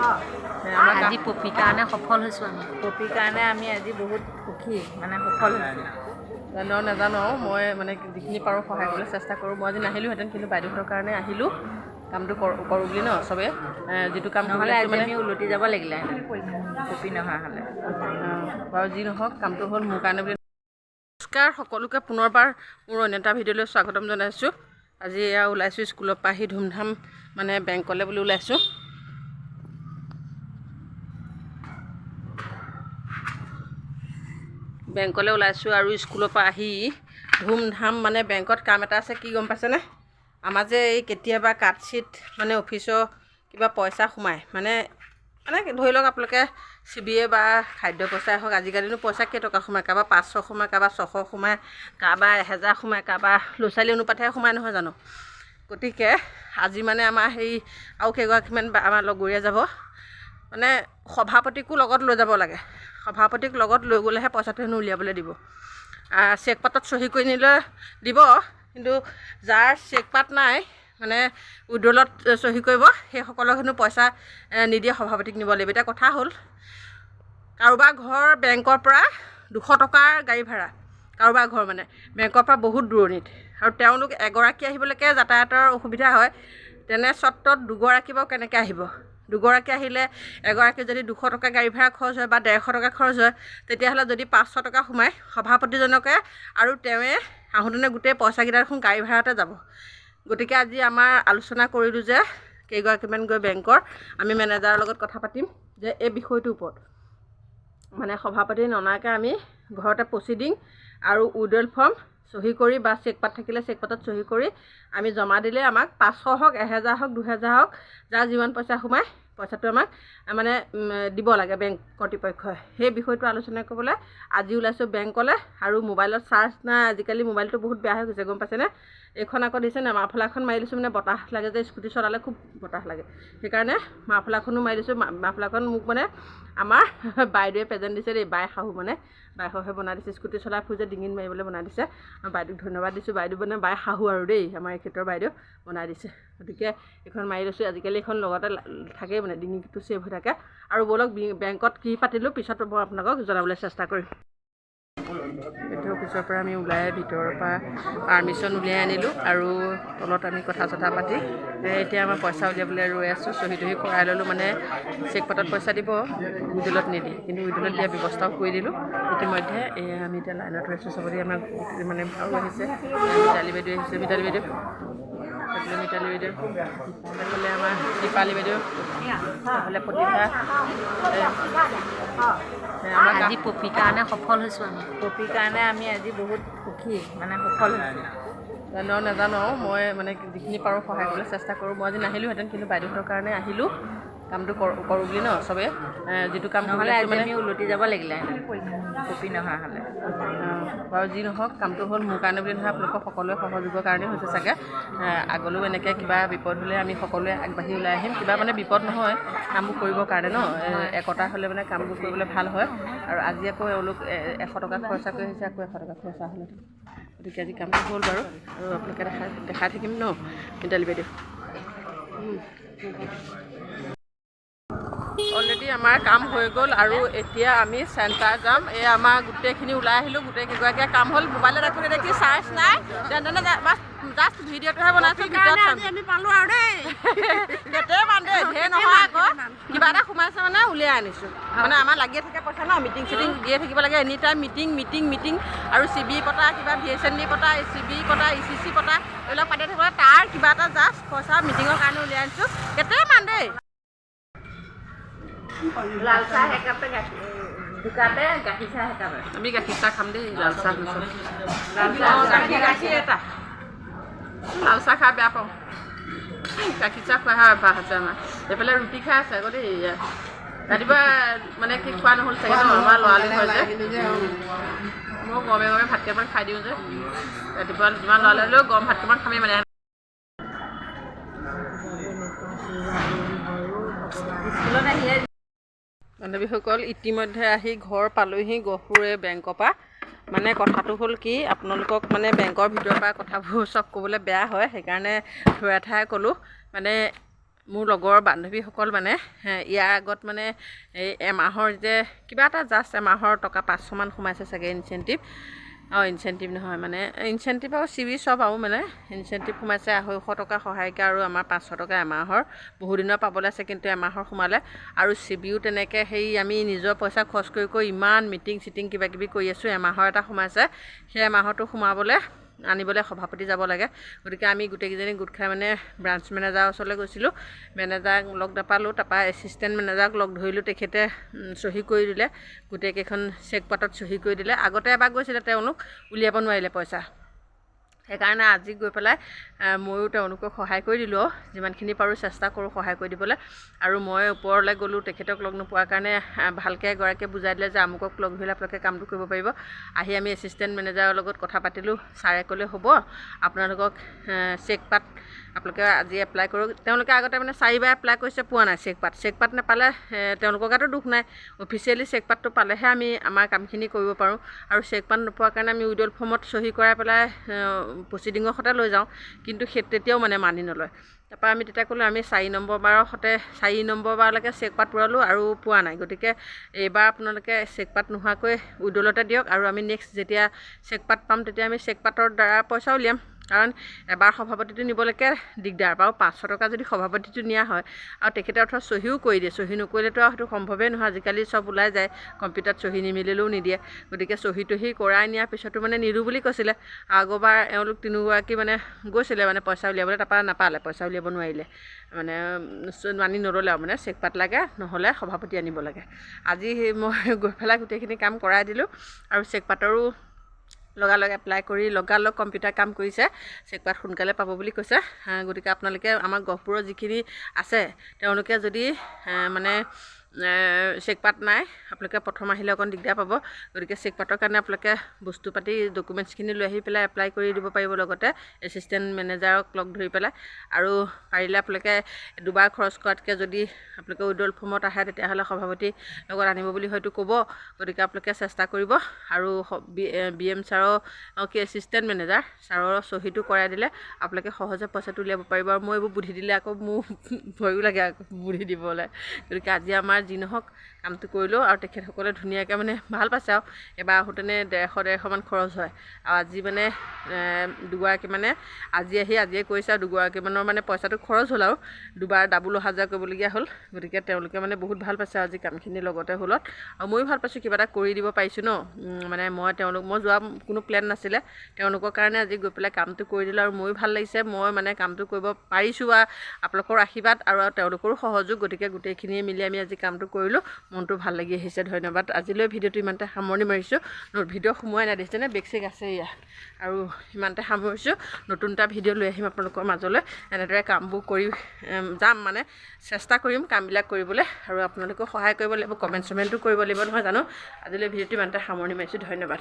আজি পপিৰ কাৰণে সফল হৈছোঁ আমি। পপিৰ কাৰণে আমি আজি বহুত সুখী, মানে সফল হৈছোঁ। নাজানো মই মানে যিখিনি পাৰোঁ সহায় কৰিবলৈ চেষ্টা কৰোঁ। মই আজি নাহিলোঁহেঁতেন, কিন্তু বাইদেউহঁতৰ কাৰণে আহিলোঁ কামটো কৰোঁ বুলি ন চবে যিটো কাম নহ'লে আজি আমি উলটি যাব লাগিলে পপি নহা হ'লে। বাৰু যি নহওক কামটো হ'ল মোৰ কাৰণে বুলি। নমস্কাৰ সকলোকে পুনৰবাৰ মোৰ অন্য এটা ভিডিঅ'লৈ স্বাগতম জনাইছোঁ। আজি এয়া ওলাইছোঁ স্কুলৰ পৰা আহি ধুমধাম মানে বেংকলৈ বুলি ওলাইছোঁ। বেংকলৈ ওলাইছোঁ আৰু স্কুলৰ পৰা আহি ধুমধাম মানে বেংকত কাম এটা আছে। কি গম পাইছেনে? আমাৰ যে এই কেতিয়াবা কাৰ্ডশ্বীট মানে অফিচৰ কিবা পইচা সোমায়, মানে ধৰি লওক আপোনালোকে CBA বা খাদ্য পইচাই হওক, আজিকালিনো পইচা কেইটকা সোমায়, কাৰোবাৰ 500 সোমায়, কাৰোবাৰ 600 সোমায়, কাৰোবাৰ 1000 সোমায়, কাৰোবাৰ ল'ৰা ছোৱালী অনুপাতেহে সোমায়, নহয় জানো? গতিকে আজি মানে আমাৰ আৰু কেইগৰাকীমান আমাৰ লগৰীয়া যাব, মানে সভাপতিকো লগত লৈ যাব লাগে। সভাপতিক লগত লৈ গ'লেহে পইচাটো হেনো উলিয়াবলৈ দিব। চেকপাতত চহী কৰি নিলে দিব, কিন্তু যাৰ চেকপাত নাই মানে উইড্ৰলত চহী কৰিব, সেইসকলক হেনো পইচা নিদিয়ে, সভাপতিক নিব লাগিব। এতিয়া কথা হ'ল, কাৰোবাৰ ঘৰ বেংকৰ পৰা 200 টকাৰ গাড়ী ভাড়া, কাৰোবাৰ ঘৰ মানে বেংকৰ পৰা বহুত দূৰণিত, আৰু তেওঁলোক এগৰাকী আহিবলৈকে যাতায়াতৰ অসুবিধা হয়। তেনে স্বত্বত দুগৰাকী বাৰু কেনেকৈ আহিব? দুগৰাকী আহিলে এগৰাকী যদি 200 টকা গাড়ী ভাড়া খৰচ হয় বা 150 টকা খৰচ হয়, তেতিয়াহ'লে যদি 500 টকা সোমায় সভাপতিজনকে, আৰু তেওঁৱে আহোঁতেনে গোটেই পইচাকেইটা দেখোন গাড়ী ভাড়াতে যাব। গতিকে আজি আমাৰ আলোচনা কৰিলোঁ যে কেইগৰাকীমান গৈ বেংকৰ আমি মেনেজাৰৰ লগত কথা পাতিম যে এই বিষয়টোৰ ওপৰত, মানে সভাপতি ননাকৈ আমি ঘৰতে প্ৰচিডিং আৰু উইড্ৰল ফৰ্ম চহী কৰি বা চেকপাত থাকিলে চেকপাতত চহী কৰি আমি জমা দিলে আমাক 500 হওক, 1000 হওক, 2000 হওক, যাৰ যিমান পইচা সোমায় পইচাটো আমাক মানে দিব লাগে বেংক কৰ্তৃপক্ষই। সেই বিষয়টো আলোচনা কৰিবলৈ আজি ওলাইছোঁ বেংকলৈ। আৰু মোবাইলত চাৰ্জ নাই, আজিকালি মোবাইলটো বহুত বেয়া হৈ গৈছে, গম পাইছেনে? এইখন আকৌ দিছে নে মাফলাখন মাৰি দিছোঁ, মানে বতাহ লাগে যে, স্কুটি চলালে খুব বতাহ লাগে, সেইকাৰণে মাফলাখনো মাৰি দিছোঁ। মাফলাখন মোক মানে আমাৰ বাইদেৱে প্ৰেজেণ্ট দিছে দেই, বাই শাহু মানে বাই শাহুৱে বনাই দিছে। স্কুটি চলাই ফুৰিছে, ডিঙিত মাৰিবলৈ বনাই দিছে। মই বাইদেউক ধন্যবাদ দিছোঁ। বাইদেউ মানে বাই শাহু আৰু দেই, আমাৰ এই ক্ষেত্ৰৰ বাইদেউ বনাই দিছে। গতিকে এইখন মাৰি লৈছোঁ। আজিকালি এইখন লগতে থাকেই, মানে ডিঙিটো ছেভ হৈ থাকে। আৰু ব'লক বেংকত কি পাতিলোঁ পিছত মই আপোনালোকক জনাবলৈ চেষ্টা কৰিম। এইটো অফিচৰ পৰা আমি ওলাই ভিতৰৰ পৰা পাৰ্মিশ্যন উলিয়াই আনিলোঁ, আৰু তলত আমি কথা চথা পাতি এতিয়া আমাৰ পইচা উলিয়াবলৈ ৰৈ আছোঁ। চহী তহী কৰাই ল'লোঁ, মানে চেকপাতত পইচা দিব, উইড্ৰলত নিদিয়ে, কিন্তু উইড্ৰলত দিয়া ব্যৱস্থাও কৰি দিলোঁ। ইতিমধ্যে আমি এতিয়া লাইনত ৰৈছোঁ। চবতে আমাৰ মানে আৰু আহিছে, মিতালী বাইদেউ আহিছে, মিতালী বাইদেউ এইফালে আমাৰ দীপালী বাইদেউ, এইফালে প্ৰতিভা। আজি পপিৰ কাৰণে সফল হৈছোঁ আমি। পপিৰ কাৰণে আমি আজি বহুত সুখী, মানে সফল হৈছোঁ। নাজানো মই মানে যিখিনি পাৰোঁ সহায় কৰিবলৈ চেষ্টা কৰোঁ। মই আজি নাহিলোঁহেঁতেন, কিন্তু বাইদেউহঁতৰ কাৰণে আহিলোঁ কামটো কৰোঁ বুলি ন চবে যিটো কাম নহ'লে আজি আমি উলটি যাব লাগিলে পপি নহা হ'লে। বাৰু যি নহওক কামটো হ'ল মোৰ কাৰণে বুলি নহয়, আপোনালোকৰ সকলোৱে সহযোগৰ কাৰণেই হৈছে চাগে। আগলৈও এনেকৈ কিবা বিপদ হ'লে আমি সকলোৱে আগবাঢ়ি ওলাই আহিম। কিবা মানে বিপদ নহয়, কামবোৰ কৰিবৰ কাৰণে ন, একতা হ'লে মানে কামবোৰ কৰিবলৈ ভাল হয়। আৰু আজি আকৌ এওঁলোক 100 টকা খৰচা কৰি আহিছে, আকৌ 100 টকা খৰচা হ'লে, গতিকে আজি কামটো হ'ল বাৰু। আৰু আপোনালোকে দেখাই থাকিম ন মিতালী বাইদেউ। অলৰেডি আমাৰ কাম হৈ গ'ল, আৰু এতিয়া আমি চেণ্টাৰ যাম। এই আমাৰ গোটেইখিনি ওলাই আহিলোঁ, গোটেই কেইগৰাকীয়ে কাম হ'ল। মোবাইলত একো দেখি চাৰ্জ নাই, যেনে জাষ্ট ভিডিঅ'টোহে বনাইছোঁ। ভিতৰত আমি পালোঁ আৰু দেই, কেতিয়ামান দেই ধেৰ নহয়, আকৌ কিবা এটা সোমাইছে মানে উলিয়াই আনিছোঁ। মানে আমাৰ লাগিয়ে থাকে পইচা ন, মিটিং চিটিং দিয়ে থাকিব লাগে, এনি টাইম মিটিং আৰু CBE পতা, কিবা VSND পতা, CBE পতা, ECC পতা, এইবিলাক পাতি থাকিব লাগে। তাৰ কিবা এটা জাষ্ট পইচা মিটিঙৰ কাৰণে উলিয়াই আনিছোঁ, কেতিয়ামান দেই। লাল চাহ একাপে, দুকাপে গাখীৰ চাহ একাপে। আমি গাখীৰ চাহ খাম দেই, লাল চাহ গাখীৰ এটা। লাল চাহ খাই বেয়া পাওঁ, গাখীৰ চাহ খোৱাহে অভ্যাস আছে আমাৰ। এইফালে ৰুটি খাই আছে আকৌ দেই। ৰাতিপুৱা মানে কি খোৱা নহ'ল চাগে ন, আমাৰ লৰালি হয় যে, মই গৰমে গৰমে ভাত কেইটামান খাই দিওঁ যে। ৰাতিপুৱা যিমান লৰালি হ'লেও গৰম ভাত কেইটামান খামেই মানে। বান্ধৱীসকল ইতিমধ্যে আহি ঘৰ পালোঁহি, গহপুৰে বেংকৰ পৰা। মানে কথাটো হ'ল কি, আপোনালোকক মানে বেংকৰ ভিতৰৰ পৰা কথাবোৰ চব ক'বলৈ বেয়া হয়, সেইকাৰণে থৈ ঠাই ক'লোঁ। মানে মোৰ লগৰ বান্ধৱীসকল মানে ইয়াৰ আগত মানে এই এমাহৰ যে কিবা এটা জাষ্ট এমাহৰ টকা 500 মান সোমাইছে চাগে ইনচেণ্টিভ। ইনচেণ্টিভ নহয় মানে ইনচেণ্টিভ আৰু চিবি চব আৰু মানে ইনচেণ্টিভ সোমাইছে 250 টকা সহায়িকা আৰু আমাৰ 500 টকা এমাহৰ বহুদিনৰ পাবলৈ আছে, কিন্তু এমাহৰ সোমালে। আৰু চিবিও তেনেকৈ সেই আমি নিজৰ পইচা খৰচ কৰি ইমান মিটিং চিটিং কিবা কিবি কৰি আছোঁ, এমাহৰ এটা সোমাইছে। সেই এমাহৰটো সোমাবলৈ আনিবলৈ সভাপতি যাব লাগে। গতিকে আমি গোটেইকেইজনী গোট খাই মানে ব্ৰাঞ্চ মেনেজাৰৰ ওচৰলৈ গৈছিলোঁ। মেনেজাৰক লগ নাপালোঁ, তাৰপৰা এছিষ্টেণ্ট মেনেজাৰক লগ ধৰিলোঁ। তেখেতে চহী কৰি দিলে, গোটেইকেইখন চেকপাতত চহী কৰি দিলে। আগতে এবাৰ গৈছিলে, তেওঁলোক উলিয়াব নোৱাৰিলে পইচা। সেইকাৰণে আজি গৈ পেলাই ময়ো তেওঁলোকক সহায় কৰি দিলোঁ, যিমানখিনি পাৰোঁ চেষ্টা কৰোঁ সহায় কৰি দিবলৈ। আৰু মই ওপৰলৈ গ'লোঁ, তেখেতক লগ নোপোৱাৰ কাৰণে ভালকৈ এগৰাকীয়ে বুজাই দিলে যে আমুকক লগ ধৰিলে আপোনালোকে কামটো কৰিব পাৰিব। আহি আমি এছিষ্টেণ্ট মেনেজাৰৰ লগত কথা পাতিলোঁ। ছাৰে ক'লে হ'ব, আপোনালোকক চেকপাত আপোনালোকে আজি এপ্লাই কৰক। তেওঁলোকে আগতে মানে 4বাৰ এপ্লাই কৰিছে, পোৱা নাই চেকপাত নাপালে তেওঁলোকৰ গাতো দুখ নাই। অফিচিয়েলি চেকপাতটো পালেহে আমি আমাৰ কামখিনি কৰিব পাৰোঁ। আৰু চেকপাত নোপোৱাৰ কাৰণে আমি উইডল ফৰ্মত চহী কৰাই পেলাই প্ৰচিডিঙৰ সতে লৈ যাওঁ, কিন্তু তেতিয়াও মানে মানি নলয়। তাৰপৰা আমি তেতিয়া ক'লোঁ আমি 4 নম্বৰ বাৰৰ সতে 4 নম্বৰ বাৰলৈকে চেকপাত পূৰালোঁ আৰু পোৱা নাই। গতিকে এইবাৰ আপোনালোকে চেকপাত নোহোৱাকৈ উইডলতে দিয়ক, আৰু আমি নেক্সট যেতিয়া চেকপাত পাম তেতিয়া আমি চেকপাতৰ দ্বাৰা পইচা উলিয়াম। কাৰণ এবাৰ সভাপতিটো নিবলৈকে দিগদাৰ, বাৰু 500 টকা যদি সভাপতিটো নিয়া হয় আৰু তেখেতে অৰ্থাৎ চহীও কৰি দিয়ে, চহী নকৰিলেতো আৰু সেইটো সম্ভৱেই নহয়। আজিকালি চব ওলাই যায়, কম্পিউটাৰত চহী নিমিলিলেও নিদিয়ে। গতিকে চহী তহী কৰাই নিয়াৰ পিছতো মানে নিদিওঁ বুলি কৈছিলে। আগৰবাৰ এওঁলোক 3গৰাকী মানে গৈছিলে মানে পইচা উলিয়াবলৈ, তাৰপৰা নাপালে, পইচা উলিয়াব নোৱাৰিলে, মানে মানি নল'লে আৰু মানে চেকপাত লাগে, নহ'লে সভাপতি আনিব লাগে। আজি মই গৈ পেলাই গোটেইখিনি কাম কৰাই দিলোঁ, আৰু চেকপাতৰো লগালগ এপ্লাই কৰি লগালগ কম্পিউটাৰ কাম কৰিছে। চেকপাত সোনকালে পাব বুলি কৈছে। গতিকে আপোনালোকে আমাৰ গহপুৰৰ যিখিনি আছে তেওঁলোকে যদি মানে চেকপাত নাই, আপোনালোকে প্ৰথম আহিলে অকণ দিগদাৰ পাব। গতিকে চেকপাতৰ কাৰণে আপোনালোকে বস্তু পাতি ডকুমেণ্টছখিনি লৈ আহি পেলাই এপ্লাই কৰি দিব পাৰিব, লগতে এছিষ্টেণ্ট মেনেজাৰক লগ ধৰি পেলাই। আৰু পাৰিলে আপোনালোকে 2বাৰ খৰচ কৰাতকৈ যদি আপোনালোকে উইডল ফৰ্মত আহে তেতিয়াহ'লে সভাপতি লগত আনিব বুলি হয়তো ক'ব। গতিকে আপোনালোকে চেষ্টা কৰিব। আৰু BM ছাৰৰ কি এছিষ্টেণ্ট মেনেজাৰ ছাৰৰ চহীটো কৰাই দিলে আপোনালোকে সহজে পইচাটো উলিয়াব পাৰিব। আৰু মই এইবোৰ বুদ্ধি দিলে আকৌ মোৰ ভয়ো লাগে আকৌ বুদ্ধি দিবলৈ। গতিকে আজি আমাৰ যি নহওক কামটো কৰিলোঁ, আৰু তেখেতসকলে ধুনীয়াকৈ মানে ভাল পাইছে। আৰু এবাৰ আহোঁতেনে 150 মান খৰচ হয়। আৰু আজি মানে দুগৰাকী মানে আজিয়ে কৰিছে, আৰু দুগৰাকীমানৰ মানে পইচাটো খৰচ হ'ল, আৰু 2বাৰ ডাবুল অহা যোৱা কৰিবলগীয়া হ'ল। গতিকে তেওঁলোকে মানে বহুত ভাল পাইছে আজি কামখিনি লগতে হ'লত। আৰু ময়ো ভাল পাইছোঁ, কিবা এটা কৰি দিব পাৰিছোঁ ন। মানে মই যোৱা কোনো প্লেন নাছিলে, তেওঁলোকৰ কাৰণে আজি গৈ পেলাই কামটো কৰি দিলোঁ, আৰু ময়ো ভাল লাগিছে। মই মানে কামটো কৰিব পাৰিছোঁ, বা আপোনালোকৰ আশীৰ্বাদ আৰু তেওঁলোকৰো সহযোগ। গতিকে গোটেইখিনিয়ে মিলি আমি আজি কামটো কৰিলোঁ, মনটো ভাল লাগি আহিছে। ধন্যবাদ। আজিলৈ ভিডিঅ'টো ইমানতে সামৰণি মাৰিছোঁ। ভিডিঅ' সোমোৱাই নাই, দেখিছেনে বেক চেক আছে এয়া। আৰু ইমানতে সামৰিছোঁ। নতুন এটা ভিডিঅ' লৈ আহিম আপোনালোকৰ মাজলৈ। এনেদৰে কামবোৰ কৰি যাম, মানে চেষ্টা কৰিম কামবিলাক কৰিবলৈ, আৰু আপোনালোকেও সহায় কৰিব লাগিব, কমেণ্ট চমেণ্টো কৰিব লাগিব নহয় জানো। আজিলৈ ভিডিঅ'টো ইমানতে সামৰণি মাৰিছোঁ। ধন্যবাদ।